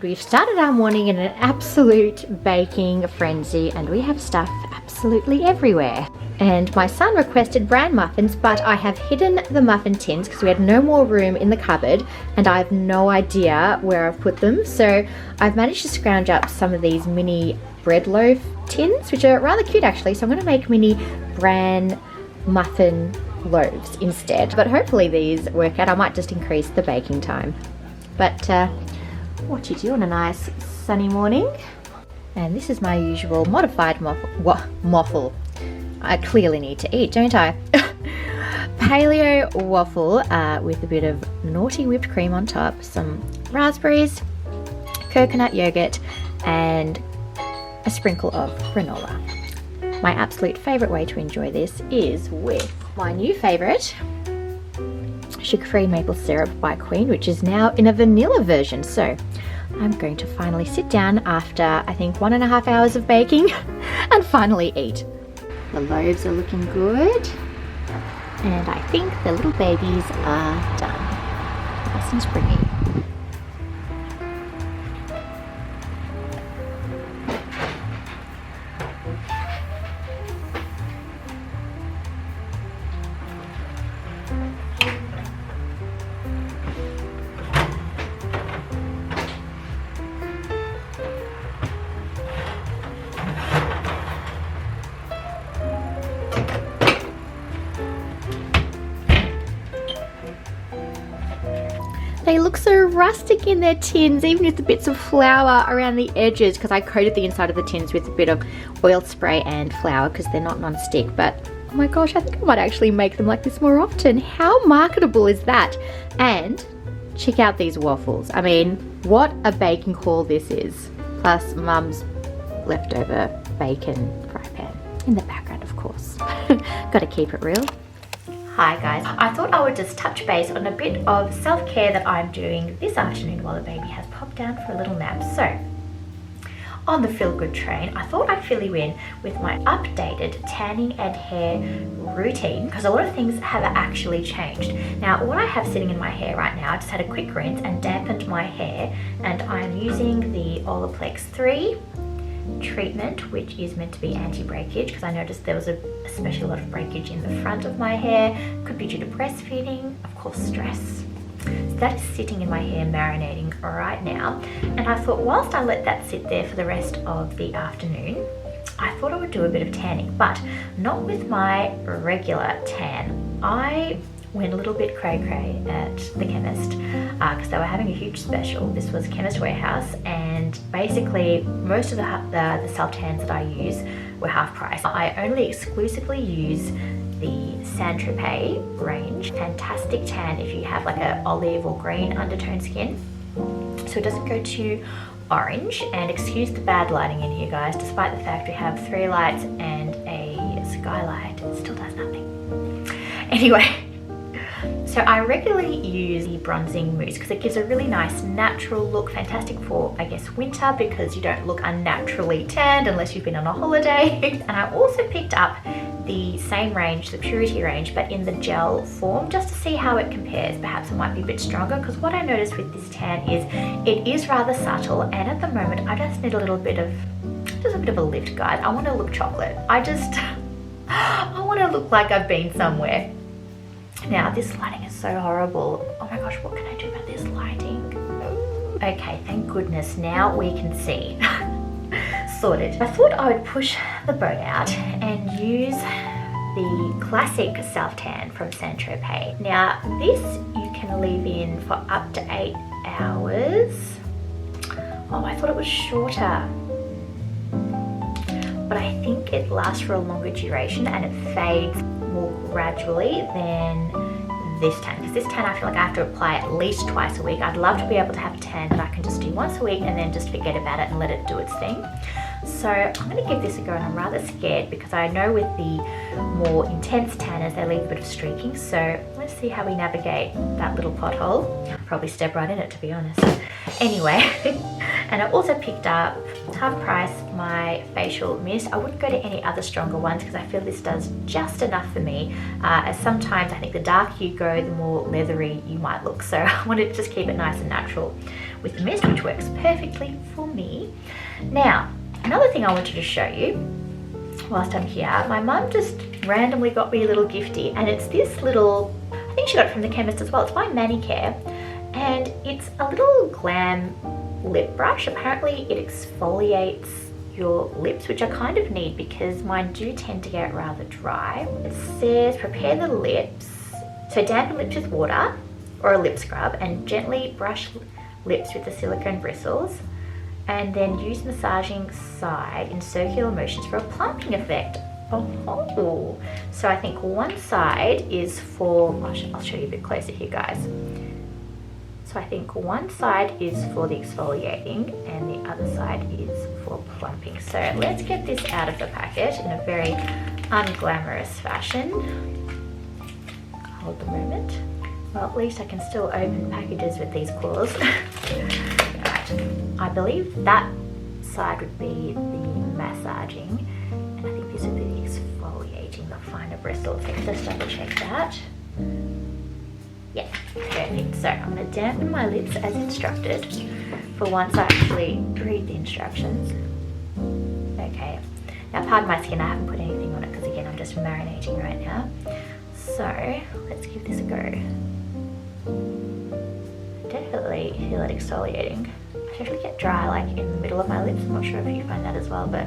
we've started our morning in an absolute baking frenzy, and we have stuff absolutely everywhere. And my son requested bran muffins, but I have hidden the muffin tins because we had no more room in the cupboard and I have no idea where I've put them. So I've managed to scrounge up some of these mini bread loaf tins, which are rather cute actually. So I'm going to make mini bran muffin loaves instead. But hopefully these work out. I might just increase the baking time. But what you do on a nice sunny morning. And this is my usual modified waffle. I clearly need to eat, don't I? Paleo waffle with a bit of naughty whipped cream on top, some raspberries, coconut yogurt, and a sprinkle of granola. My absolute favourite way to enjoy this is with my new favourite, sugar-free maple syrup by Queen, which is now in a vanilla version. So I'm going to finally sit down after I think 1.5 hours of baking and finally eat. The loaves are looking good, and I think the little babies are done. Nice and springy. They look so rustic in their tins, even with the bits of flour around the edges, because I coated the inside of the tins with a bit of oil spray and flour because they're not non-stick. But oh my gosh, I think I might actually make them like this more often. How marketable is that? And check out these waffles. I mean, what a baking haul this is. Plus Mum's leftover bacon fry pan in the background, of course. Gotta keep it real. Hi guys, I thought I would just touch base on a bit of self-care that I'm doing this afternoon while the baby has popped down for a little nap. So, on the feel good train, I thought I'd fill you in with my updated tanning and hair routine, because a lot of things have actually changed. Now, what I have sitting in my hair right now, I just had a quick rinse and dampened my hair, and I'm using the Olaplex 3 treatment, which is meant to be anti-breakage, because I noticed there was especially a lot of breakage in the front of my hair. Could be due to breastfeeding, of course stress. So that is sitting in my hair marinating right now, and I thought whilst I let that sit there for the rest of the afternoon, I thought I would do a bit of tanning, but not with my regular tan. I went a little bit cray-cray at the chemist because they were having a huge special. This was Chemist Warehouse, and basically most of the self-tans that I use were half price. I only exclusively use the Tropez range. Fantastic tan if you have like a olive or green undertone skin, so it doesn't go too orange. And excuse the bad lighting in here guys, despite the fact we have 3 lights and a skylight, it still does nothing. Anyway, so I regularly use the bronzing mousse because it gives a really nice natural look, fantastic for I guess winter because you don't look unnaturally tanned unless you've been on a holiday. And I also picked up the same range, the Purity range, but in the gel form, just to see how it compares. Perhaps it might be a bit stronger, because what I noticed with this tan is it is rather subtle, and at the moment I just need a little bit of, just a bit of a lift, guys. I want to look chocolate. I want to look like I've been somewhere. Now this lighting is so horrible. Oh my gosh, what can I do about this lighting? Okay, thank goodness now we can see. Sorted. I thought I would push the boat out and use the classic self-tan from Tropez. Now this you can leave in for up to 8 hours. Oh, I thought it was shorter, but I think it lasts for a longer duration and it fades more gradually than this tan, because this tan I feel like I have to apply at least twice a week. I'd love to be able to have a tan that I can just do once a week and then just forget about it and let it do its thing. So I'm going to give this a go, and I'm rather scared because I know with the more intense tanners they leave a bit of streaking, so let's let's see how we navigate that little pothole. I'll probably step right in it, to be honest. Anyway, and I also picked up, half price, my facial mist. I wouldn't go to any other stronger ones because I feel this does just enough for me, as sometimes I think the darker you go, the more leathery you might look. So I wanted to just keep it nice and natural with the mist, which works perfectly for me. Now, another thing I wanted to show you whilst I'm here, my mum just randomly got me a little giftie, and it's this little, I think she got it from the chemist as well. It's by Manicare, and it's a little glam lip brush. Apparently it exfoliates your lips, which I kind of need because mine do tend to get rather dry. It says prepare the lips, so dampen lips with water or a lip scrub and gently brush lips with the silicone bristles, and then use massaging side in circular motions for a plumping effect. Oh, so I think one side is for, I'll show you a bit closer here, guys. So I think one side is for the exfoliating and the other side is for plumping. So let's get this out of the packet in a very unglamorous fashion. Hold the moment. Well, at least I can still open packages with these claws. I believe that side would be the massaging, and I think this would be the exfoliating, the finer bristles. Let's just double check that. Yeah, perfect. So I'm going to dampen my lips as instructed for once I actually read the instructions. Okay, now pardon my skin, I haven't put anything on it because again I'm just marinating right now. So let's give this a go. Definitely feel it exfoliating. I usually get dry like in the middle of my lips. I'm not sure if you find that as well, but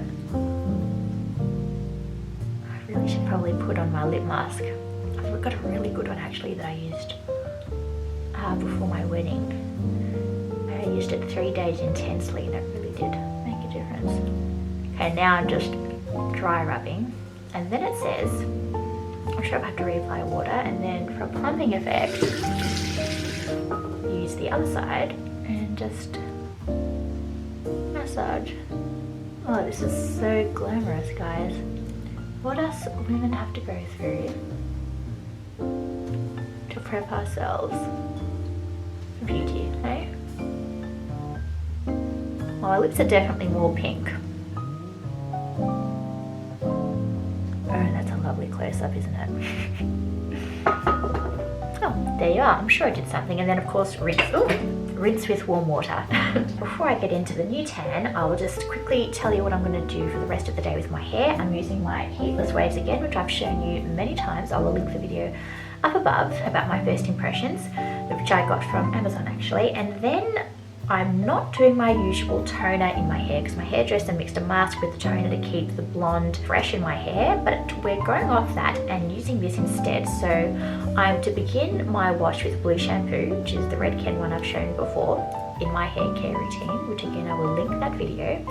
I really should probably put on my lip mask. I've got a really good one actually that I used before my wedding. I used it 3 days intensely and it really did make a difference. Okay, now I'm just dry rubbing, and then it says, I'm sure I have to reapply water, and then for a plumping effect, use the other side and just massage. Oh, this is so glamorous, guys. What us women have to go through to prep ourselves for beauty, eh? Well, my lips are definitely more pink. Oh, that's a lovely close-up, isn't it? Oh, there you are. I'm sure I did something. And then, of course, rinse. Ooh, rinse with warm water. Before I get into the new tan, I will just quickly tell you what I'm going to do for the rest of the day with my hair. I'm using my heatless waves again, which I've shown you many times. I will link the video up above about my first impressions, which I got from Amazon actually. And then I'm not doing my usual toner in my hair because my hairdresser mixed a mask with the toner to keep the blonde fresh in my hair, but we're going off that and using this instead. So I'm to begin my wash with blue shampoo, which is the red Ken one I've shown before, in my hair care routine, which again I will link that video.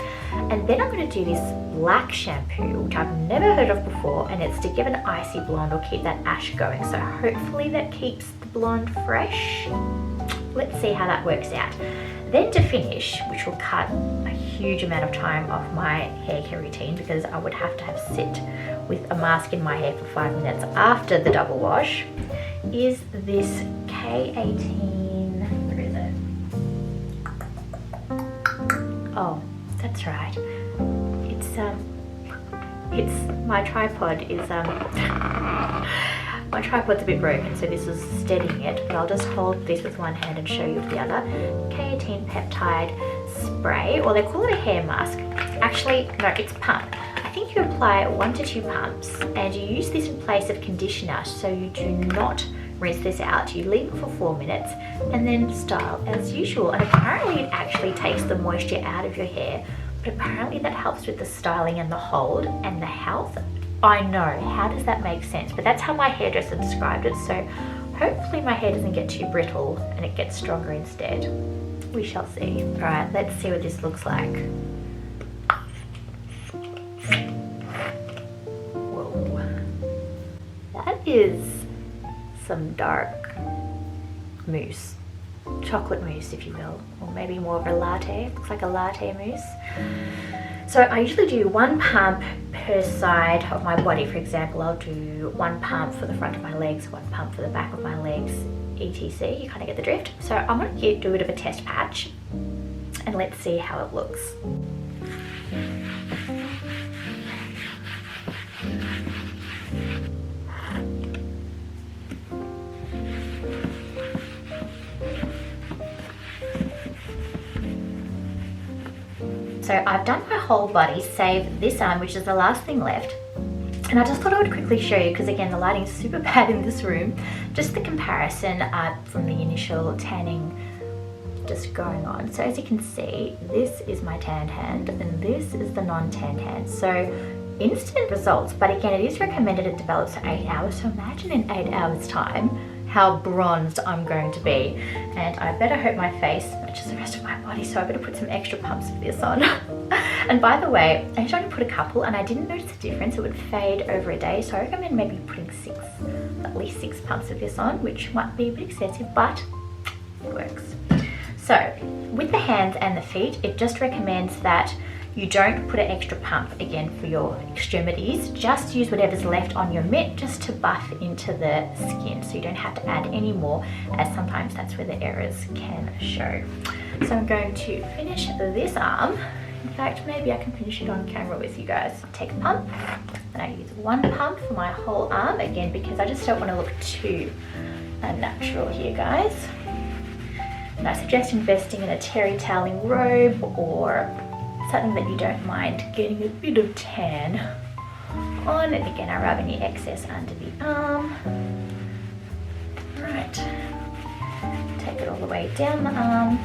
And then I'm going to do this black shampoo, which I've never heard of before, and it's to give an icy blonde or keep that ash going. So hopefully that keeps the blonde fresh. Let's see how that works out. Then to finish, which will cut a huge amount of time off my hair care routine because I would have to have sit with a mask in my hair for 5 minutes after the double wash, is this K18, where is it? Oh, that's right. It's my tripod is my tripod's a bit broken, so this is steadying it, but I'll just hold this with one hand and show you with the other. K18 peptide spray, or they call it a hair mask. Actually, no, it's pump. I think you apply 1 to 2 pumps and you use this in place of conditioner, so you do not rinse this out. You leave it for 4 minutes and then style as usual. And apparently it actually takes the moisture out of your hair, but apparently that helps with the styling and the hold and the health. I know, how does that make sense? But that's how my hairdresser described it, so hopefully my hair doesn't get too brittle and it gets stronger instead. We shall see. Alright, let's see what this looks like. Whoa. That is some dark mousse. Chocolate mousse, if you will. Or maybe more of a latte. Looks like a latte mousse. So I usually do 1 pump per side of my body. For example, I'll do 1 pump for the front of my legs, 1 pump for the back of my legs, etc. You kind of get the drift. So I'm going to do a bit of a test patch and let's see how it looks. So I've done my whole body, save this arm, which is the last thing left. And I just thought I would quickly show you, because again, the lighting is super bad in this room, just the comparison from the initial tanning just going on. So as you can see, this is my tanned hand and this is the non-tanned hand. So instant results, but again, it is recommended it develops in 8 hours. So imagine in 8 hours time how bronzed I'm going to be. And I better hope my face matches the rest of my body, so I better put some extra pumps of this on. And by the way, I usually only put a couple and I didn't notice the difference. It would fade over a day, so I recommend maybe putting at least 6 pumps of this on, which might be a bit excessive, but it works. So with the hands and the feet, it just recommends that you don't put an extra pump again for your extremities. Just use whatever's left on your mitt just to buff into the skin, so you don't have to add any more, as sometimes that's where the errors can show. So I'm going to finish this arm. In fact, maybe I can finish it on camera with you guys. I'll take a pump and I use 1 pump for my whole arm, again because I just don't want to look too unnatural here, guys. And I suggest investing in a terry toweling robe or something that you don't mind getting a bit of tan on. And again, I rub any excess under the arm. Right, take it all the way down the arm,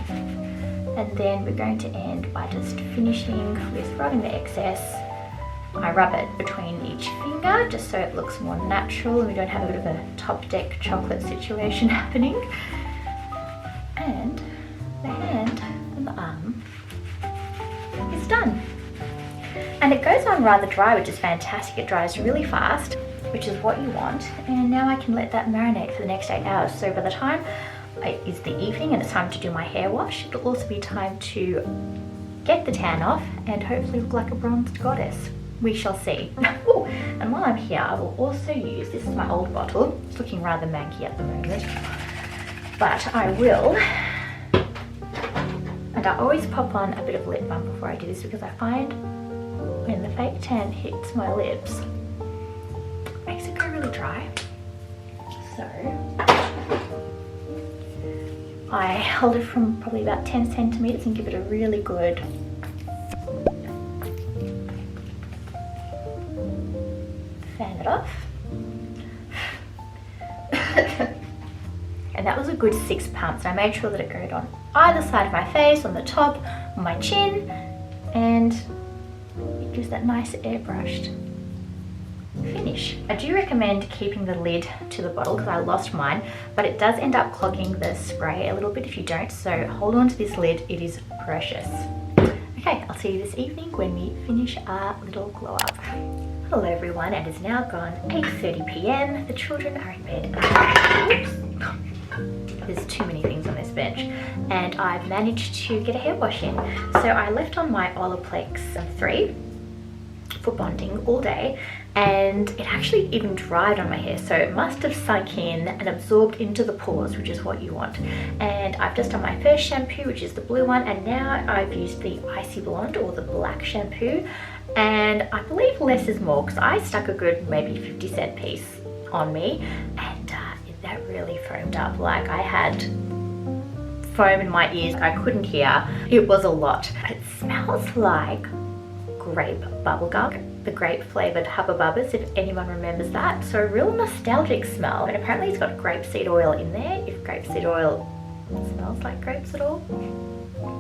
and then we're going to end by just finishing with rubbing the excess. I rub it between each finger just so it looks more natural and we don't have a bit of a top deck chocolate situation happening. And the hand and the arm is done. And it goes on rather dry, which is fantastic. It dries really fast, which is what you want. And now I can let that marinate for the next 8 hours. So by the time it is the evening and it's time to do my hair wash, it'll also be time to get the tan off and hopefully look like a bronzed goddess. We shall see. Ooh, and while I'm here, I will also use, this is my old bottle. It's looking rather manky at the moment, but I will. And I always pop on a bit of lip balm before I do this, because I find when the fake tan hits my lips, it makes it go really dry. So I hold it from probably about 10 centimeters and give it a really good fan it off. And that was a good 6 pumps. And I made sure that it goes on either side of my face, on the top, on my chin, and it gives that nice airbrushed finish. I do recommend keeping the lid to the bottle because I lost mine, but it does end up clogging the spray a little bit if you don't, so hold on to this lid, it is precious. Okay, I'll see you this evening when we finish our little glow up. Hello everyone, and it's now gone 8:30 p.m. The children are in bed. Oops. There's too many things on this bench, and I've managed to get a hair wash in. So I left on my Olaplex 3 for bonding all day, and it actually even dried on my hair, so it must have sunk in and absorbed into the pores, which is what you want. And I've just done my first shampoo, which is the blue one, and now I've used the icy blonde or the black shampoo, and I believe less is more because I stuck a good maybe 50-cent piece on me, and that really foamed up. Like, I had foam in my ears, I couldn't hear. It was a lot. It smells like grape bubblegum, the grape flavored Hubba Bubbas, if anyone remembers that. So a real nostalgic smell, and apparently it's got grapeseed oil in there. If grapeseed oil smells like grapes at all,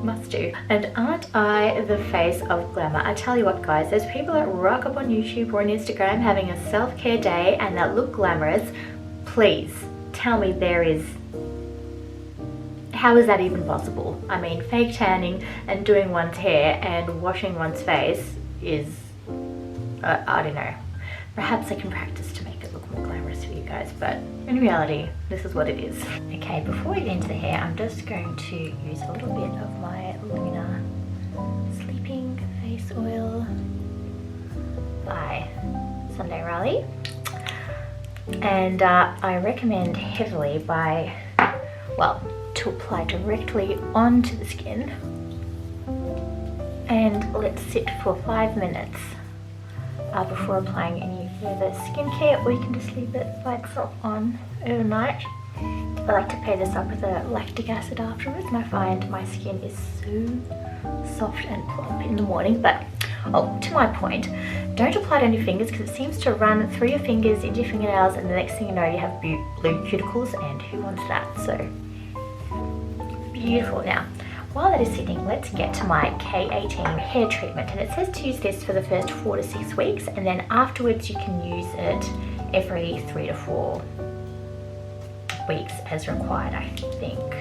must do. And aren't I the face of glamour? I tell you what guys, there's people that rock up on YouTube or on Instagram having a self-care day and that look glamorous. Please tell me there is. How is that even possible? I mean, fake tanning and doing one's hair and washing one's face is, I don't know. Perhaps I can practice to make it look more glamorous for you guys, but in reality, this is what it is. Okay, before we get into the hair, I'm just going to use a little bit of my Luna Sleeping Face Oil by Sunday Riley. And I recommend heavily to apply directly onto the skin and let sit for 5 minutes before applying any further skincare, or you can just leave it by itself on overnight. I like to pair this up with a lactic acid afterwards, and I find my skin is so soft and plump in the morning. But to my point, don't apply it on your fingers because it seems to run through your fingers into your fingernails, and the next thing you know you have blue cuticles, and who wants that? So beautiful. Now while that is sitting, let's get to my K18 hair treatment, and it says to use this for the first 4 to 6 weeks, and then afterwards you can use it every 3 to 4 weeks as required, I think.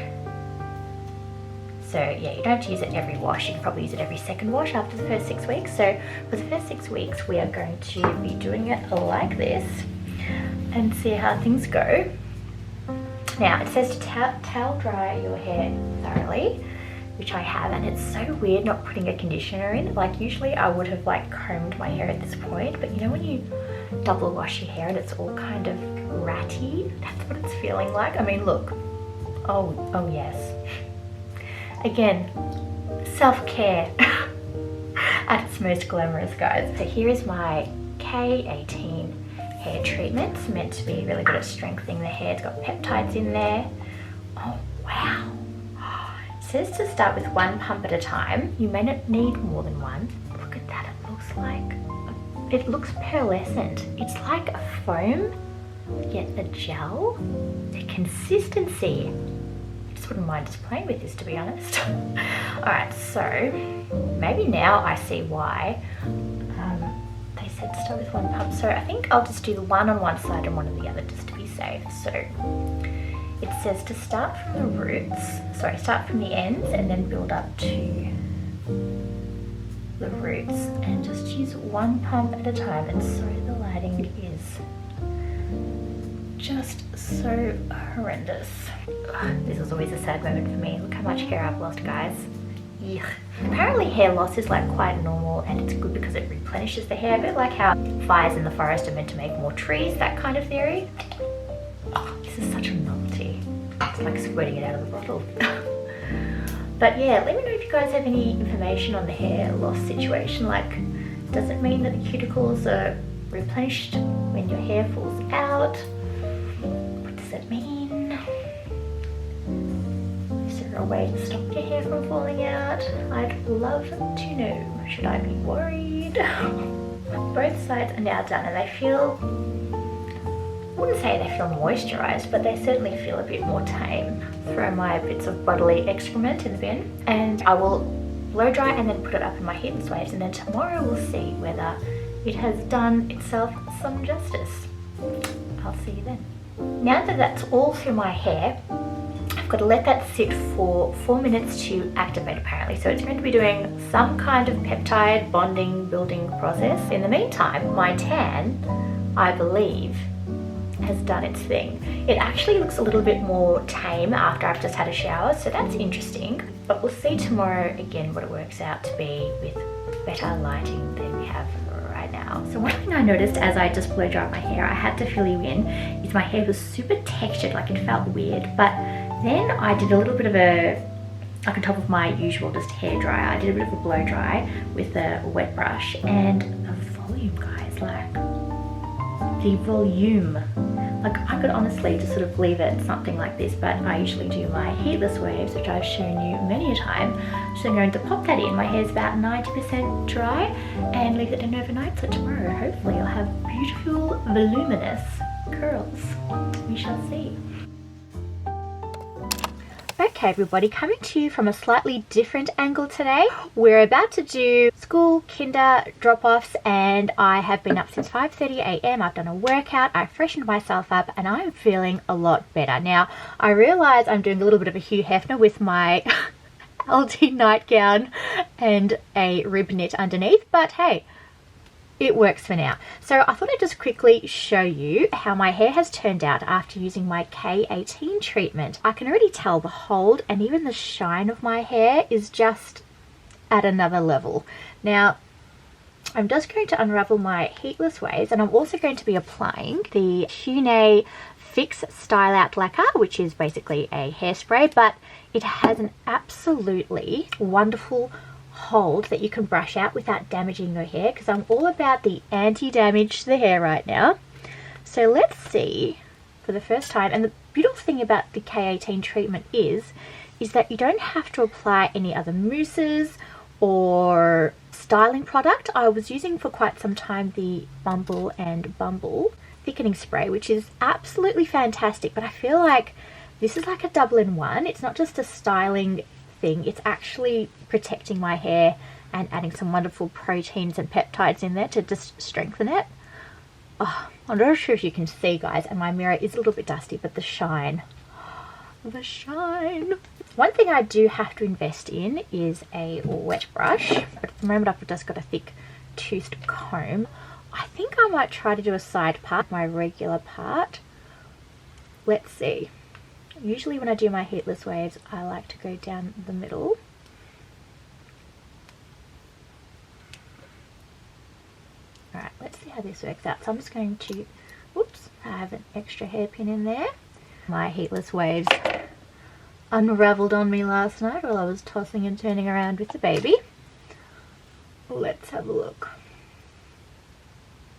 So yeah, you don't have to use it every wash. You can probably use it every second wash after the first 6 weeks. So for the first 6 weeks, we are going to be doing it like this and see how things go. Now it says to towel dry your hair thoroughly, which I have, and it's so weird not putting a conditioner in. Like usually I would have like combed my hair at this point, but you know when you double wash your hair and it's all kind of ratty, that's what it's feeling like. I mean, look. Oh yes. Again, self-care at its most glamorous, guys. So here is my K18 hair treatment. It's meant to be really good at strengthening the hair. It's got peptides in there. Oh wow. It says to start with 1 pump at a time. You may not need more than one. Look at that, it looks pearlescent. It's like a foam, yet a gel. The consistency, I just wouldn't mind just playing with this, to be honest. Alright, so maybe now I see why they said to start with 1 pump. So I think I'll just do the one on one side and one on the other just to be safe. So it says to start from the start from the ends and then build up to the roots, and just use 1 pump at a time. And sorry, the lighting is just so horrendous. This is always a sad moment for me. Look how much hair I've lost, guys. Yuck. Apparently hair loss is like quite normal, and it's good because it replenishes the hair, a bit like how fires in the forest are meant to make more trees, that kind of theory. Oh, this is such a novelty. It's like squirting it out of the bottle. But yeah, let me know if you guys have any information on the hair loss situation. Like, does it mean that the cuticles are replenished when your hair falls out? What does it mean? Is there a way to stop your hair from falling out? I'd love to know. Should I be worried? Both sides are now done, and they feel, I wouldn't say they feel moisturized, but they certainly feel a bit more tame. Throw my bits of bodily excrement in the bin, and I will blow dry and then put it up in my heatless waves, and then tomorrow we'll see whether it has done itself some justice. I'll see you then. Now that that's all through my hair, I've got to let that sit for 4 minutes to activate, apparently. So it's going to be doing some kind of peptide bonding building process. In the meantime, my tan, I believe, has done its thing. It actually looks a little bit more tame after I've just had a shower, so that's interesting. But we'll see tomorrow again what it works out to be with better lighting than we have right now. So one thing I noticed as I just blow dried my hair, I had to fill you in, is my hair was super textured, like it felt weird. But then I did a little bit of like on top of my usual just hair dryer, I did a bit of a blow dry with a wet brush, and the volume, guys, like the volume. Like I could honestly just sort of leave it something like this, but I usually do my heatless waves, which I've shown you many a time. So I'm going to pop that in. My hair's about 90% dry, and leave it in overnight. So tomorrow, hopefully, I'll have beautiful, voluminous curls. We shall see. Okay everybody, coming to you from a slightly different angle today. We're about to do school, kinder drop-offs, and I have been up since 5:30 a.m. I've done a workout, I freshened myself up, and I'm feeling a lot better. Now, I realise I'm doing a little bit of a Hugh Hefner with my LD nightgown and a rib knit underneath, but hey, it works for now. So I thought I'd just quickly show you how my hair has turned out after using my K18 treatment. I can already tell the hold and even the shine of my hair is just at another level. Now, I'm just going to unravel my heatless waves, and I'm also going to be applying the Keuneanz Fix Style Out Lacquer, which is basically a hairspray, but it has an absolutely wonderful hold that you can brush out without damaging your hair, because I'm all about the anti-damage to the hair right now. So let's see for the first time, and the beautiful thing about the K18 treatment is that you don't have to apply any other mousses or styling product. I was using for quite some time the Bumble and Bumble thickening spray, which is absolutely fantastic, but I feel like this is like a double-in-one. It's not just a styling thing, it's actually protecting my hair and adding some wonderful proteins and peptides in there to just strengthen it. Oh, I'm not sure if you can see, guys, and my mirror is a little bit dusty, but the shine. One thing I do have to invest in is a wet brush, but at the moment I've just got a thick toothed comb. I think I might try to do a side part, my regular part. Let's see. Usually when I do my heatless waves, I like to go down the middle. Alright, let's see how this works out. So I'm just going to, whoops, I have an extra hairpin in there. My heatless waves unraveled on me last night while I was tossing and turning around with the baby. Let's have a look.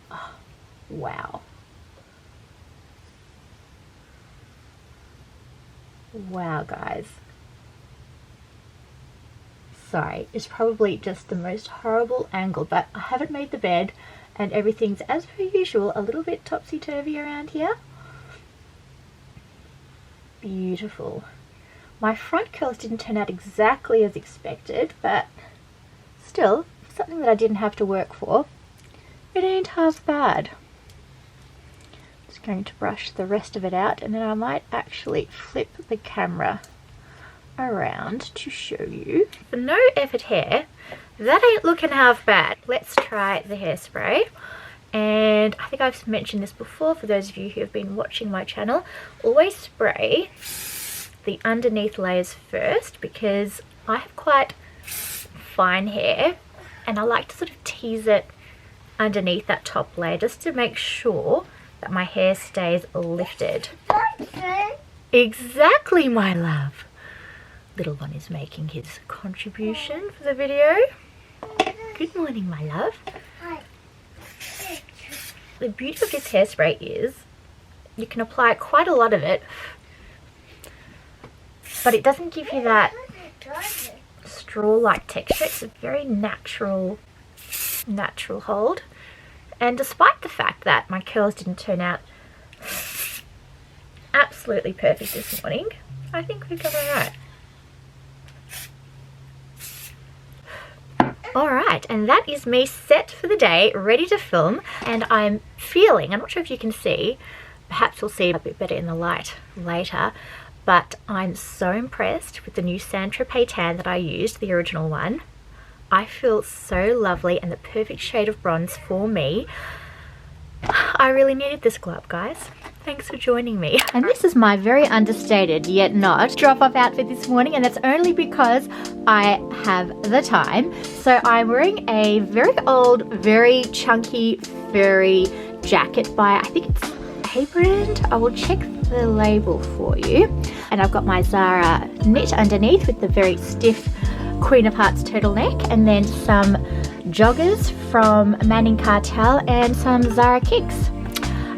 Oh, wow. Wow, guys. Sorry, it's probably just the most horrible angle, but I haven't made the bed and everything's, as per usual, a little bit topsy-turvy around here. Beautiful. My front curls didn't turn out exactly as expected, but still, something that I didn't have to work for. It ain't half bad. Just going to brush the rest of it out, and then I might actually flip the camera around to show you. For no effort hair, that ain't looking half bad. Let's try the hairspray. And I think I've mentioned this before for those of you who have been watching my channel. Always spray the underneath layers first, because I have quite fine hair and I like to sort of tease it underneath that top layer just to make sure that my hair stays lifted. Exactly, my love. Little one is making his contribution for the video. Good morning, my love. The beauty of this hairspray is you can apply quite a lot of it, but it doesn't give you that straw-like texture. It's a very natural hold. And despite the fact that my curls didn't turn out absolutely perfect this morning, I think we've done alright. Alright, and that is me set for the day, ready to film, and I'm feeling, I'm not sure if you can see, perhaps we'll see a bit better in the light later, but I'm so impressed with the new Tropez tan that I used, the original one. I feel so lovely and the perfect shade of bronze for me. I really needed this glow up, guys. Thanks for joining me. And this is my very understated yet not drop off outfit this morning, and that's only because I have the time. So I'm wearing a very old, very chunky, furry jacket by, I think it's A brand. I will check the label for you. And I've got my Zara knit underneath with the very stiff Queen of Hearts turtleneck, and then some joggers from Manning Cartel and some Zara kicks.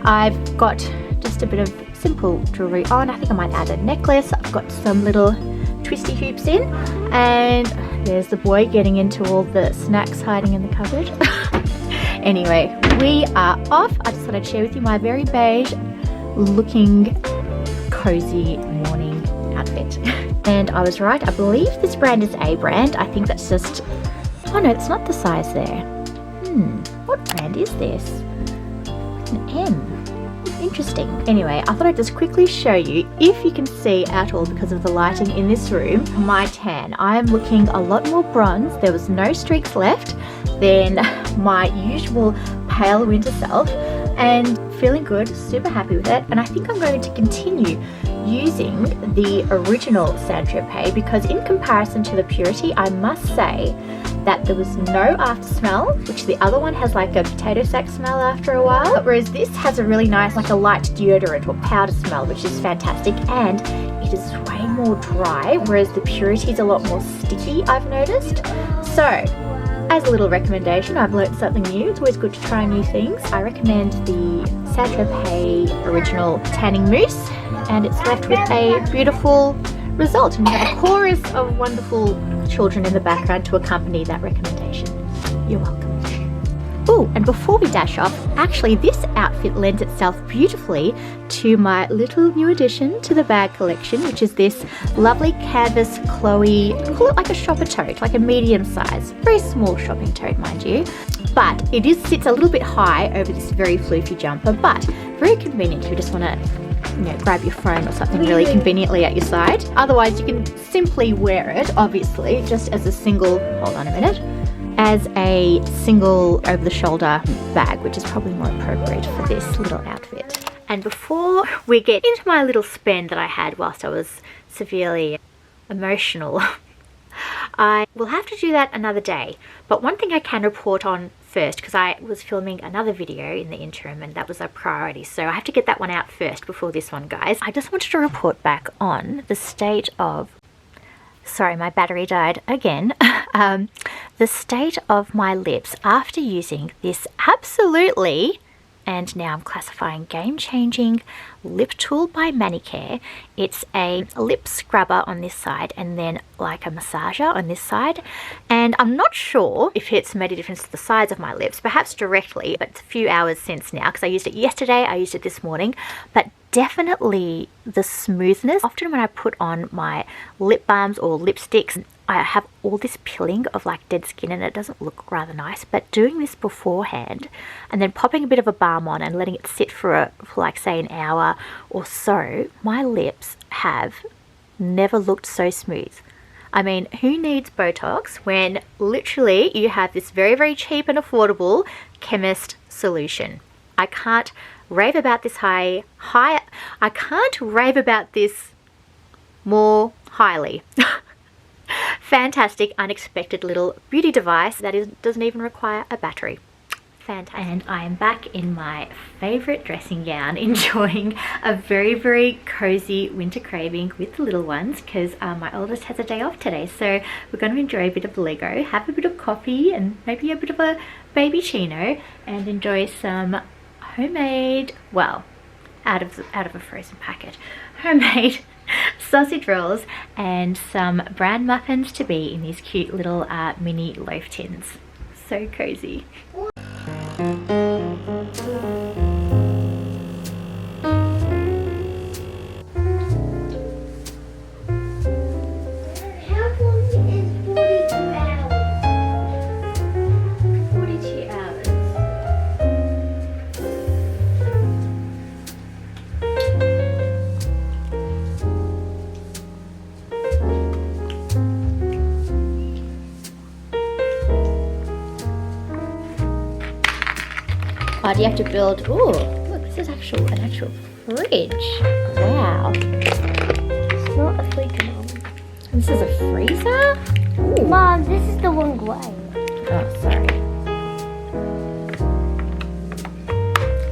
I've got just a bit of simple jewelry on. I think I might add a necklace. I've got some little twisty hoops in, and there's the boy getting into all the snacks hiding in the cupboard. Anyway, we are off. I just thought I'd share with you my very beige looking cozy morning outfit. And I was right, I believe this brand is A brand. I think that's just, oh no, it's not the size there. What brand is this? An M. Interesting. Anyway, I thought I'd just quickly show you, if you can see at all because of the lighting in this room, my tan. I am looking a lot more bronze. There was no streaks left than my usual pale winter self, and feeling good, super happy with it. And I think I'm going to continue using the original Tropez because in comparison to the Purity, I must say that there was no after smell, which the other one has like a potato sack smell after a while, whereas this has a really nice like a light deodorant or powder smell, which is fantastic, and it is way more dry, whereas the Purity is a lot more sticky, I've noticed. So as a little recommendation, I've learned something new. It's always good to try new things. I recommend the Tropez Original Tanning Mousse, and it's left with a beautiful result, and you have a chorus of wonderful children in the background to accompany that recommendation. You're welcome. Oh, and before we dash off, actually this outfit lends itself beautifully to my little new addition to the bag collection, which is this lovely canvas Chloe, call it like a shopper tote, like a medium size, very small shopping tote mind you, but it sits a little bit high over this very floofy jumper, but very convenient if you just want to grab your phone or something really conveniently at your side. Otherwise you can simply wear it, obviously, just as a single, hold on a minute, as a single over the shoulder bag, which is probably more appropriate for this little outfit. And before we get into my little spend that I had whilst I was severely emotional, I will have to do that another day. But one thing I can report on first, because I was filming another video in the interim and that was a priority, so I have to get that one out first before this one, guys. I just wanted to report back on the state of, sorry, my battery died again, the state of my lips after using this absolutely, and now I'm classifying, game-changing lip tool by Manicare. It's a lip scrubber on this side and then like a massager on this side, and I'm not sure if it's made a difference to the size of my lips, perhaps directly, but it's a few hours since now because I used it yesterday, I used it this morning, but definitely the smoothness. Often when I put on my lip balms or lipsticks, I have all this pilling of like dead skin and it doesn't look rather nice, but doing this beforehand and then popping a bit of a balm on and letting it sit for like say an hour or so, my lips have never looked so smooth. I mean, who needs Botox when literally you have this very, very cheap and affordable chemist solution? I can't rave about this I can't rave about this more highly. Fantastic, unexpected little beauty device that doesn't even require a battery. Fantastic. And I am back in my favorite dressing gown, enjoying a very, very cozy winter craving with the little ones because my oldest has a day off today, so we're going to enjoy a bit of Lego, have a bit of coffee and maybe a bit of a baby chino, and enjoy some homemade, well, out of a frozen packet, homemade sausage rolls and some bran muffins to be in these cute little mini loaf tins. So cozy. Oh, do you have to build, ooh, look, this is an actual fridge. Wow. It's not a fridge, Mom. This is a freezer? Ooh. Mom, this is the wrong way. Oh, sorry.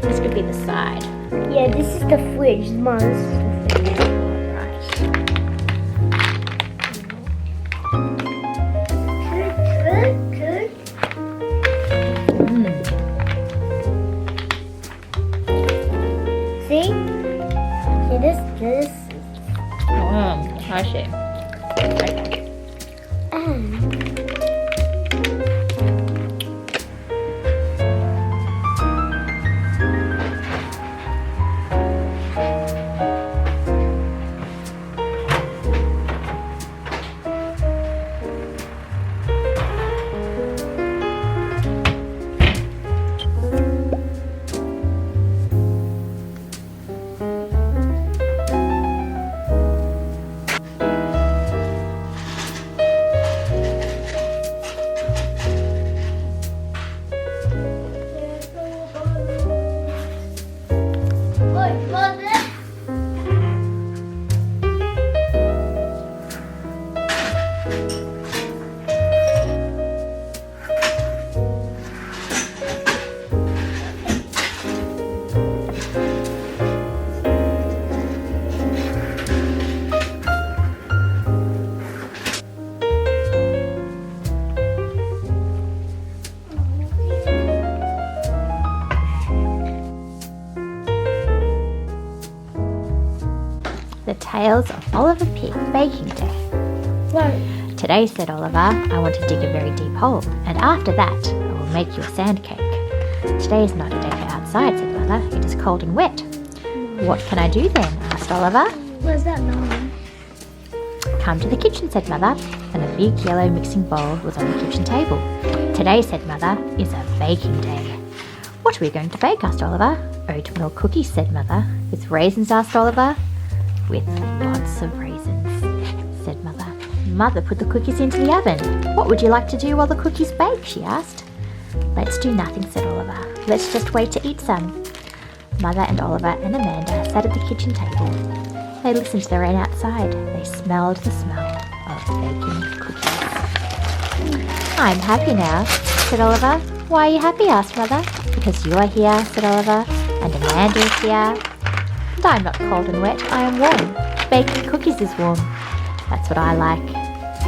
This could be the side. Yeah, this is the fridge. Mom, this is the fridge. This. I see. Okay. Tales of Oliver Pig Baking Day. Right. Today, said Oliver, I want to dig a very deep hole, and after that, I will make you a sand cake. Today is not a day for outside, said Mother. It is cold and wet. What can I do then? Asked Oliver. Where's that line? Come to the kitchen, said Mother, and a big yellow mixing bowl was on the kitchen table. Today, said Mother, is a baking day. What are we going to bake? Asked Oliver. Oatmeal cookies, said Mother. With raisins? Asked Oliver. With lots of raisins, said Mother. Mother put the cookies into the oven. What would you like to do while the cookies bake? She asked. Let's do nothing, said Oliver. Let's just wait to eat some. Mother and Oliver and Amanda sat at the kitchen table. They listened to the rain outside. They smelled the smell of baking cookies. I'm happy now, said Oliver. Why are you happy? Asked Mother. Because you are here, said Oliver, and Amanda is here. And I'm not cold and wet, I am warm. Baking cookies is warm. That's what I like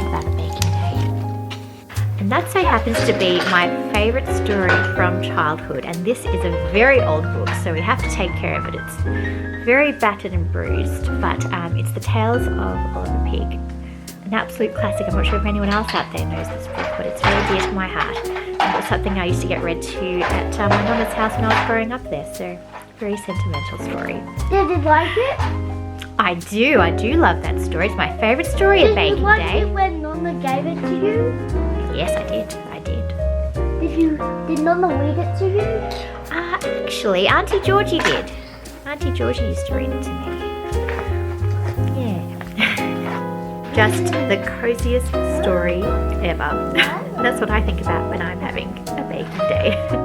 about a baking day. And that so happens to be my favourite story from childhood. And this is a very old book, so we have to take care of it. It's very battered and bruised, but it's the Tales of Oliver Pig. An absolute classic. I'm not sure if anyone else out there knows this book, but it's very dear to my heart. And it's something I used to get read to at my nonna's house when I was growing up there, so very sentimental story. Did you like it? I do love that story. It's my favourite story at baking Did you like day. it when Nonna gave it to you? Yes, I did. Did Nonna read it to you? Actually, Auntie Georgie did. Auntie Georgie used to read it to me. Yeah. Just the coziest story ever. That's what I think about when I'm having a baking day.